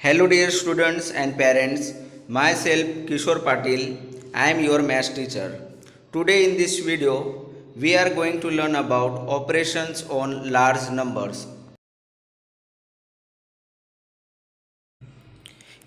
Hello dear students and parents, myself Kishore Patil, I am your math teacher. Today in this video, we are going to learn about operations on large numbers.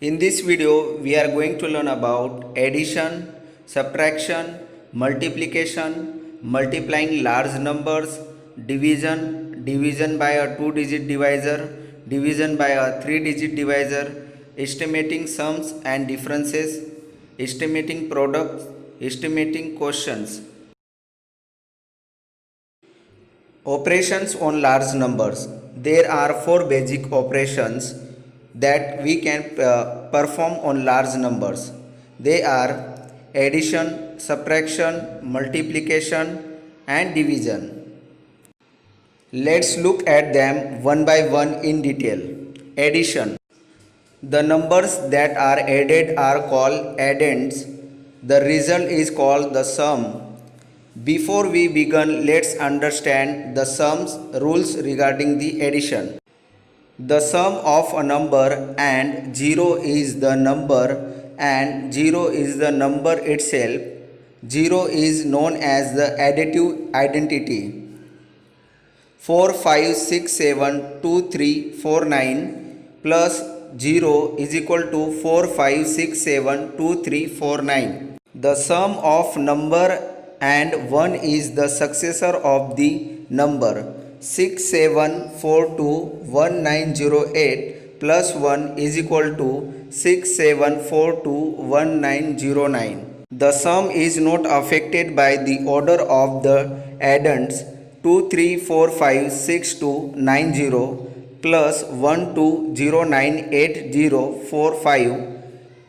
In this video, we are going to learn about addition, subtraction, multiplication, multiplying large numbers, division by a 2-digit divisor, division by a 3-digit divisor, estimating sums and differences, estimating products, estimating quotients. Operations on large numbers. There are four basic operations that we can perform on large numbers. They are addition, subtraction, multiplication, and division. Let's look at them one by one in detail. Addition. The numbers that are added are called addends. The result is called the sum. Before we begin, let's understand the sums rules regarding the addition. The sum of a number and 0 is the number and 0 is the number itself. 0 is known as the additive identity. 4, 5, 6, 7, 2, 3, 4, 9 plus 0 is equal to 4, 5, 6, 7, 2, 3, 4, 9. The sum of number and 1 is the successor of the number. 67421908 plus 1 is equal to 67421909. The sum is not affected by the order of the addends. 2, 3, 4, 5, 6, 2, 9, 0 plus 1, 2, 0, 9, 8, 0, 4, 5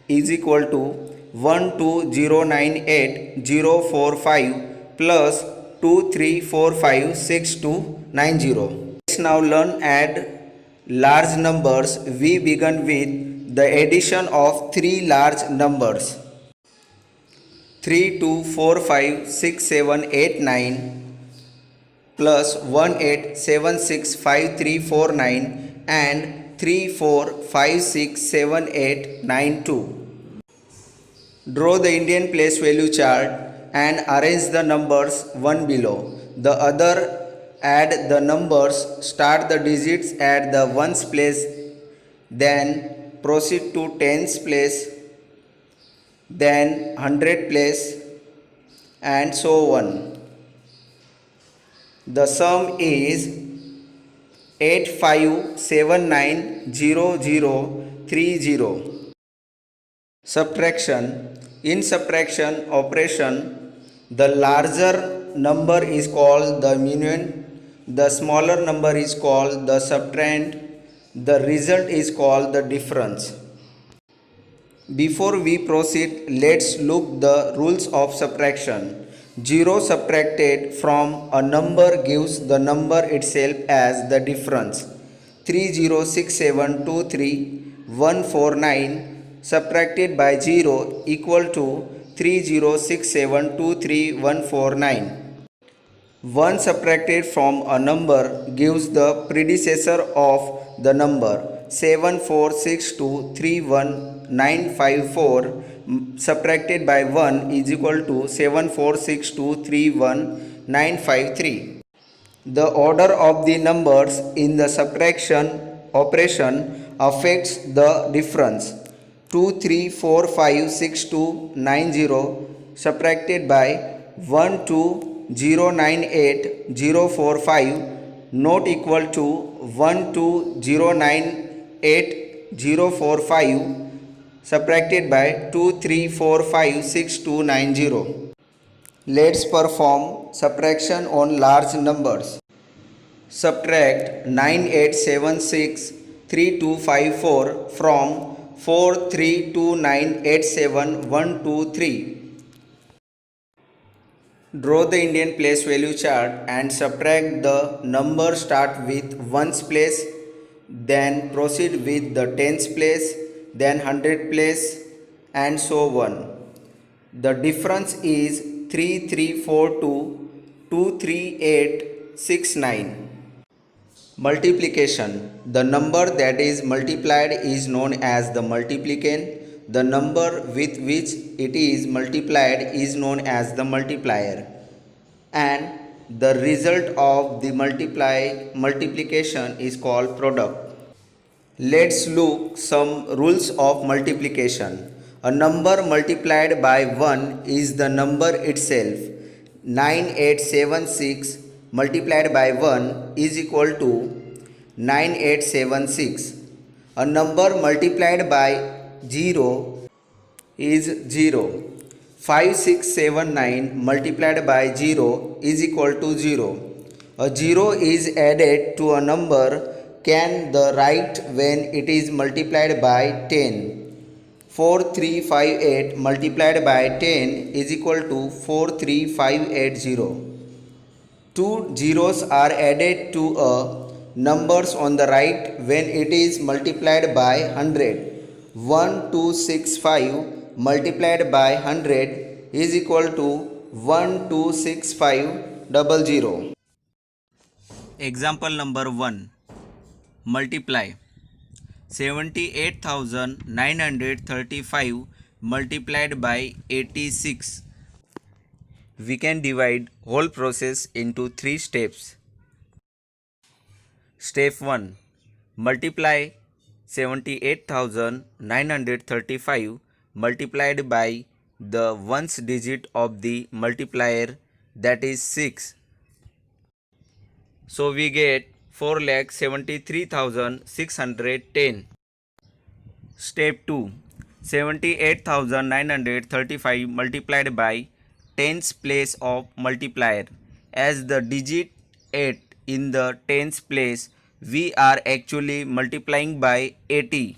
is equal to 1, 2, 0, 9, 8, 0, 4, 5 plus 2, 3, 4, 5, 6, 2, 9, 0. Let's now learn add large numbers. We begin with the addition of three large numbers. 3, 2, 4, 5, 6, 7, 8, 9 plus 1, 8, 7, 6, 5, 3, 4, 9 and 3, 4, 5, 6, 7, 8, 9, 2. Draw the Indian place value chart and arrange the numbers one below the other. Add the numbers, start the digits at the ones place, then proceed to tens place, then hundred place, and so on. The sum is 85790030. Subtraction. In subtraction operation, the larger number is called the minuend, the smaller number is called the subtrahend, the result is called the difference. Before we proceed, let's look the rules of subtraction. 0 subtracted from a number gives the number itself as the difference. 306723149 subtracted by 0 equal to 306723149. 1 subtracted from a number gives the predecessor of the number. 746231954 subtracted by 1 is equal to 746231953. The order of the numbers in the subtraction operation affects the difference. 2, 3, 4, 5, 6, 2, 9, 0 subtracted by 1, 2, 0, 9, 8, 0, 4, 5 not equal to 1, 2, 0, 9, 8, 0, 4, 5 subtracted by 2, 3, 4, 5, 6, 2, 9, 0. Let's perform subtraction on large numbers. Subtract 98763254 from 432987123. Draw the Indian place value chart and subtract the number. Start with ones place, then proceed with the tens place, then hundred place, and so on. The difference is 3342236869. Multiplication. The number that is multiplied is known as the multiplicand. The number with which it is multiplied is known as the multiplier. And the result of the multiplication is called product. Let's look some rules of multiplication. A number multiplied by 1 is the number itself. 9876 multiplied by 1 is equal to 9876. A number multiplied by 0 is 0. 5679 multiplied by 0 is equal to 0. A 0 is added to a number can the write when it is multiplied by 10. 4358 multiplied by 10 is equal to 43580. Two zeros are added to a numbers on the right when it is multiplied by 100. 1265 multiplied by 100 is equal to 126500. Example number 1. Multiply 78,935 multiplied by 86. We can divide whole process into 3 steps. Step 1. Multiply 78,935 multiplied by the ones digit of the multiplier, that is 6. So we get 4,73,610. Step 2. 78,935 multiplied by tens place of multiplier. As the digit 8 in the tens place, we are actually multiplying by 80.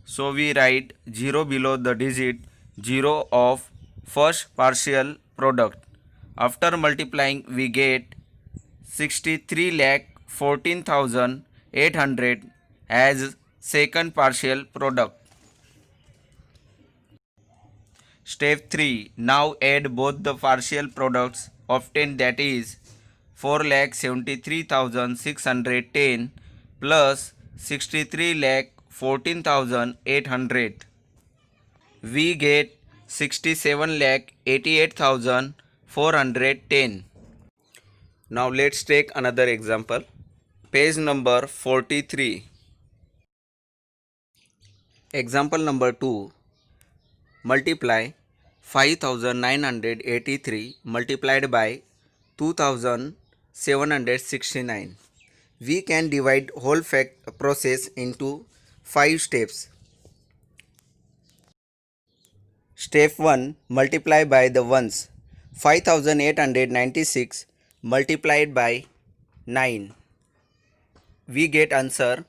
So we write 0 below the digit 0 of first partial product. After multiplying, we get 63,14,800 as second partial product. Step 3. Now add both the partial products obtained, that is 4,73,610 plus 63,14,800. We get 67,88,410. Now let's take another example. Page number 43. Example number 2. Multiply 5,983 multiplied by 2,769. We can divide whole process into 5 steps. Step 1. Multiply by the ones. 5,896 multiplied by 9. We get answer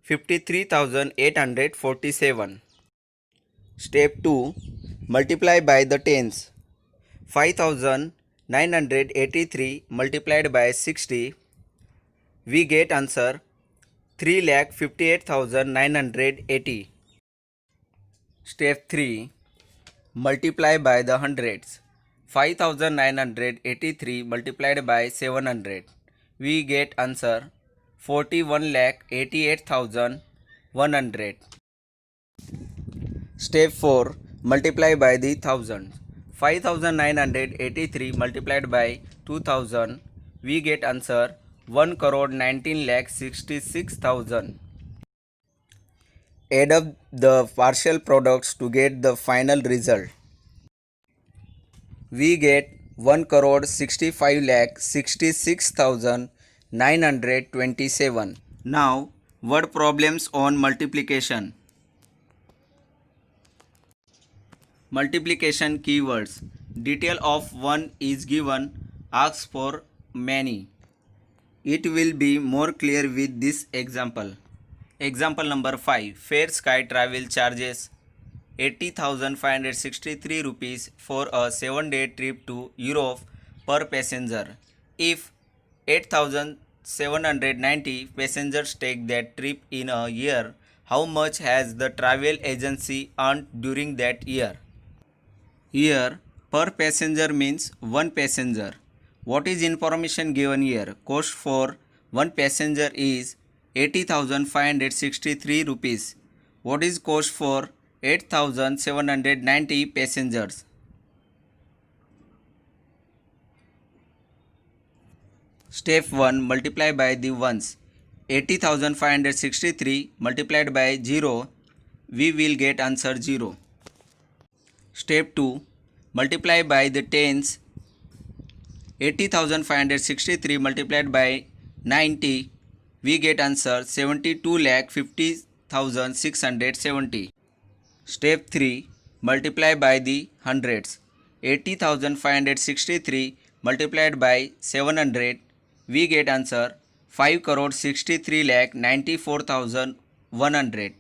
53,847. Step 2. Multiply by the tens. 5,983 multiplied by 60. We get answer 3,58,980. Step 3. Multiply by the hundreds. 5,983 multiplied by 700. We get answer 41,88,100. Step 4. Multiply by the thousands. 5,983 multiplied by 2,000. We get answer 1,19,66,000. Add up the partial products to get the final result. We get 1,65,66,927. Now, word problems on multiplication. Multiplication keywords. Detail of one is given. Ask for many. It will be more clear with this example. Example number 5. Fair Sky travel charges 80,563 rupees for a 7-day trip to Europe per passenger. If 8,790 passengers take that trip in a year, how much has the travel agency earned during that year? Here, per passenger means one passenger. What is information given here? Cost for One passenger is 80,563 rupees. What is cost for 8,790 passengers? Step 1. Multiply by the ones. 80,563 multiplied by 0, we will get answer 0. Step 2. Multiply by the tens. 80,563 multiplied by 90, we get answer 72,50,670. Step 3. Multiply by the hundreds. 80,563 multiplied by 700, we get answer 5,63,94,100.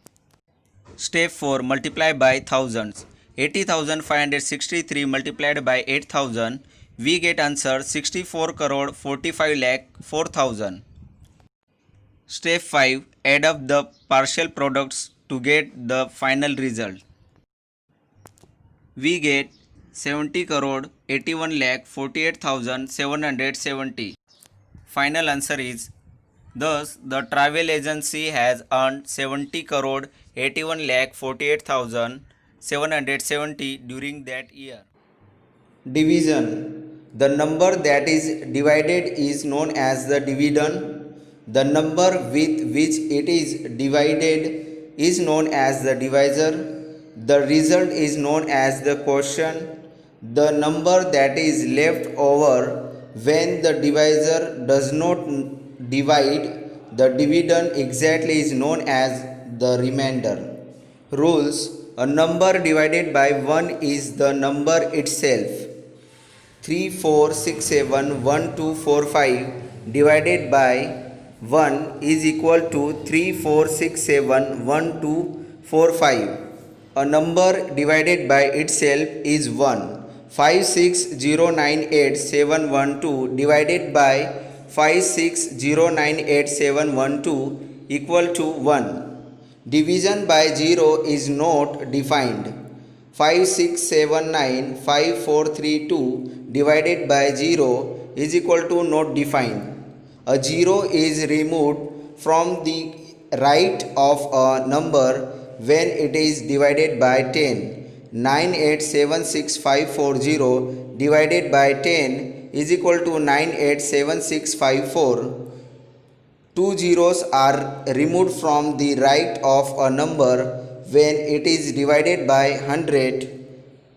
Step 4. Multiply by thousands. 80,563 multiplied by 8,000, we get answer 64,45,04,000. Step 5. Add up the partial products to get the final result. We get 70,81,48,770. Final answer is, thus the travel agency has earned 70,81,48,770 during that year. Division. The number that is divided is known as the dividend. The number with which it is divided is known as the divisor. The result is known as the quotient. The number that is left over when the divisor does not divide the dividend exactly is known as the remainder. Rules. A number divided by 1 is the number itself. 3, 4, 6, 7, 1, 2, 4, 5 divided by 1 is equal to 3, 4, 6, 7, 1, 2, 4, 5. A number divided by itself is 1. 5, 6, 0, 9, 8, 7, 1, 2 divided by 5, 6, 0, 9, 8, 7, 1, 2 equal to 1. Division by 0 is not defined. 5, 6, 7, 9, 5, 4, 3, 2 divided by 0 is equal to not defined. A 0 is removed from the right of a number when it is divided by 10. 9876540 divided by 10 is equal to 987654. Two zeros are removed from the right of a number when it is divided by 100.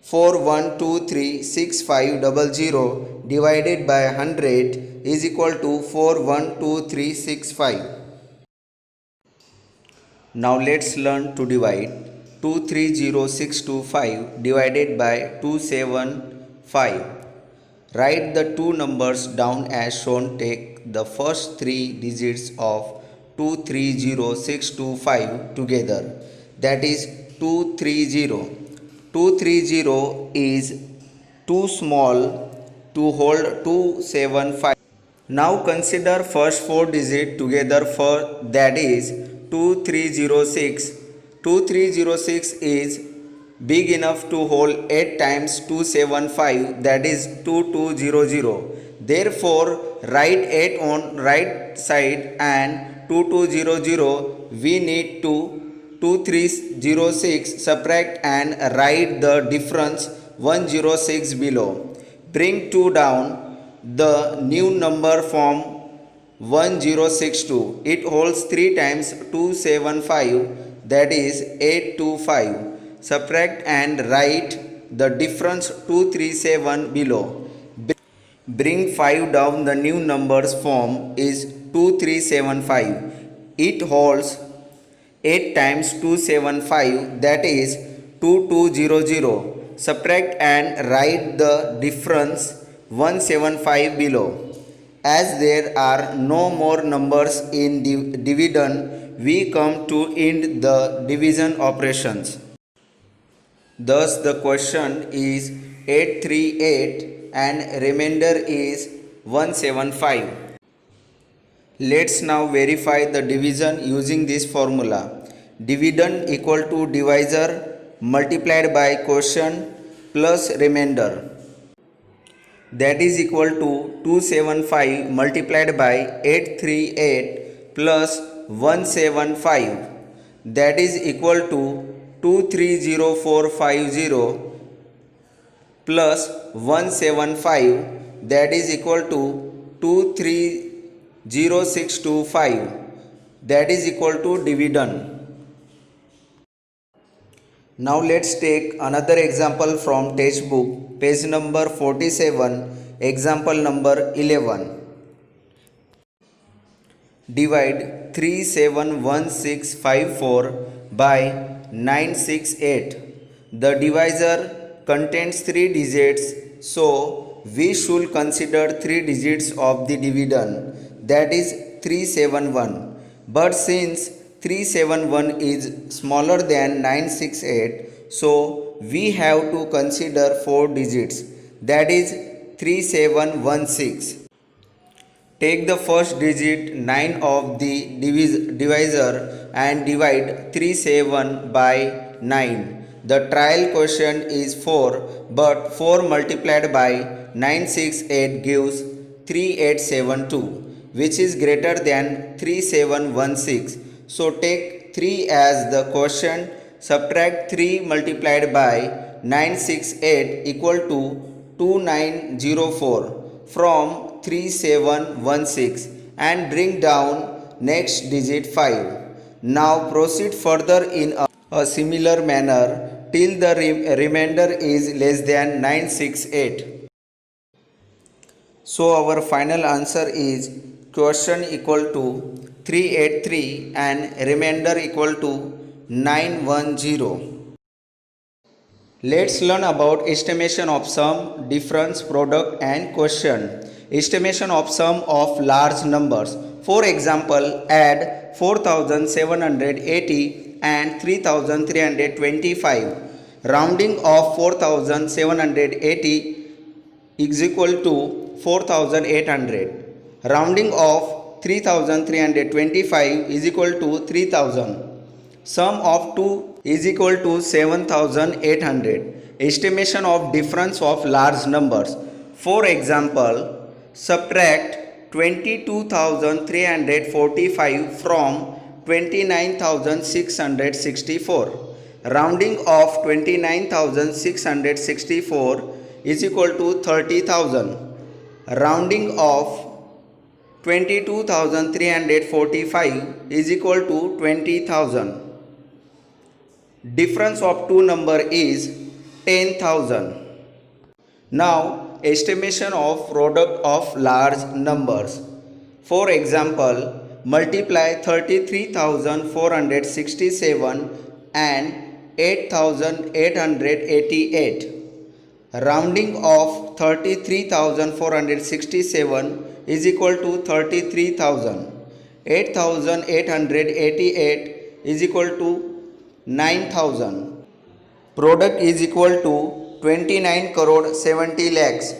41236500 divided by 100 is equal to 412365. Now let's learn to divide 230625 divided by 275. Write the two numbers down as shown. Take the first three digits of 230625 together, that is 230. 230 is too small to hold 275. Now consider first four digits together, for that is 2306. 2306 is big enough to hold 8 times 275, that is 2200. Therefore, write 8 on right side and 2200. We need to 2306 subtract and write the difference 106 below. Bring 2 down. The new number form 1062. It holds 3 times 275, that is 825. Subtract and write the difference 237 below. Bring 5 down. The new numbers form is 2375. It holds 8 times 275, that is 2200. Subtract and write the difference 175 below. As there are no more numbers in dividend, we come to end the division operations. Thus the quotient is 838 and remainder is 175. Let's now verify the division using this formula. Dividend equal to divisor multiplied by quotient plus remainder. that is equal to 275 multiplied by 838 plus 175, that is equal to 230450 plus 175, that is equal to 230625, that is equal to dividend. Now let's take another example from textbook, page number 47, example number 11. Divide 371654 by 968. The divisor contains 3 digits, so we should consider 3 digits of the dividend, that is 371. But since 371 is smaller than 968, so we have to consider 4 digits, that is 3716. Take the first digit 9 of the divisor and divide 37 by 9. The trial quotient is 4, but 4 multiplied by 968 gives 3872, which is greater than 3716. So take 3 as the quotient, subtract 3 multiplied by 968 equal to 2904 from 3716 and bring down next digit 5. Now proceed further in a similar manner till the remainder is less than 968. So our final answer is quotient equal to 383 and remainder equal to 910. Let's learn about estimation of sum, difference, product and quotient. Estimation of sum of large numbers. For example, add 4780 and 3325. Rounding of 4780 is equal to 4800. Rounding of 3325 is equal to 3000. Sum of 2 is equal to 7800. Estimation of difference of large numbers. For example, subtract 22,345 from 29,664. Rounding of 29,664 is equal to 30,000. Rounding of 22,345 is equal to 20,000. Difference of two number is 10,000. Now estimation of product of large numbers. For example, multiply 33,467 and 8,888. Rounding of 33,467 is equal to 33,000. 8,888 is equal to 9,000. Product is equal to 29 crore 70 lakhs.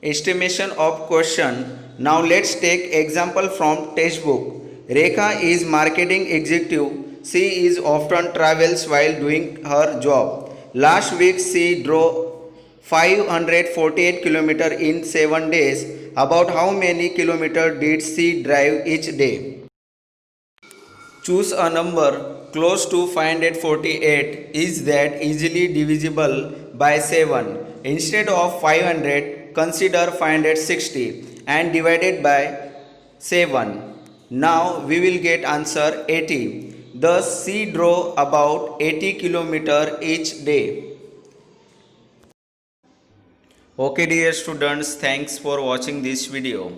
Estimation of quotient. Now let's take example from textbook. Rekha is marketing executive. She is often travels while doing her job. Last week she drove 548 km in 7 days. About how many kilometers did she drive each day? Choose a number close to 548 is that easily divisible by 7. Instead of 500, consider 560 and divided by 7. Now we will get answer 80. Thus she drove about 80 km each day. Okay dear students, thanks for watching this video.